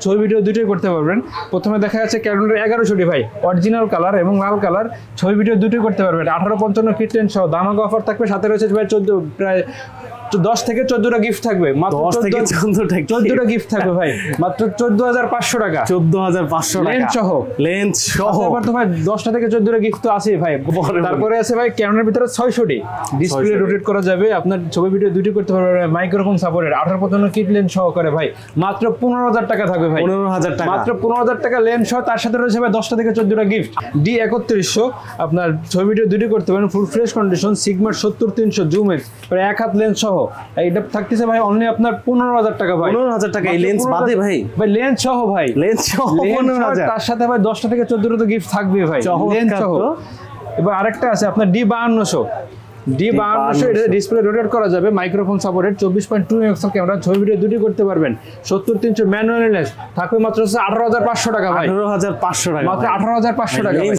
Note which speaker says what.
Speaker 1: ছবি ভিডিও দুটোই করতে পারবেন। প্রথমে দেখা যাচ্ছে ক্যানোনের 1100 ভাই, অরিজিনাল কালার এবং লাল কালার, ছবি ভিডিও দুটোই করতে পারবেন। 1855 কিট লেন্স সহ দামাকা অফার থাকবে, সাথে রয়েছে ভাই 14 প্রায় 10 থেকে 14টা গিফট থাকবে, মাত্র 14টা গিফট থাকবে ভাই, মাত্র 14500 টাকা।
Speaker 2: 14500 টাকা লেন্স সহ
Speaker 1: আবার তো ভাই 10টা থেকে 14টা গিফট তো আছেই ভাই। তারপরে আছে ভাই ক্যামেরার ভিতরে 600টি ডিসপ্লে রোটেট করা যাবে, আপনার ছবি ভিডিও দুটি করতে পারবেন, মাইক্রোফোন সাপোর্টেড 1855 কিট লেন্স সহকারে ভাই, মাত্র 15000 টাকা থাকবে ভাই।
Speaker 2: 15000 টাকা,
Speaker 1: মাত্র 15000 টাকা লেন্স সহ, তার সাথে রয়েছে ভাই 10টা থেকে 14টা গিফট। D3100 আপনার ছবি ভিডিও দুটি করতে পারেন, ফুল ফ্রেশ কন্ডিশন, সিগমার 70300 জুম এক্স প্রায় 1 হাত লেন্স সহ, এটা থাকতেছে ভাই অনলি আপনার 15000 টাকা ভাই।
Speaker 2: 15000 টাকা এই লেন্স বাদে ভাই,
Speaker 1: লেন্স সহ ভাই,
Speaker 2: লেন্স সহ 15000,
Speaker 1: তার সাথে ভাই 10টা থেকে 14টা তো গিফট থাকবে ভাই লেন্স সহ। এবার আরেকটা আছে আপনার D5200, এটা ডিসপ্লে রোটেট করা যাবে, মাইক্রোফোন সাপোর্টেড, 24.2 মেগাপিক্সেল ক্যামেরা, ছবি ভিডিও দুটি করতে পারবেন, 70300 ম্যানুয়াল লেন্স থাকবে মাত্র 18500 টাকা ভাই।
Speaker 2: 18500 টাকা,
Speaker 1: মাত্র 18500 টাকা।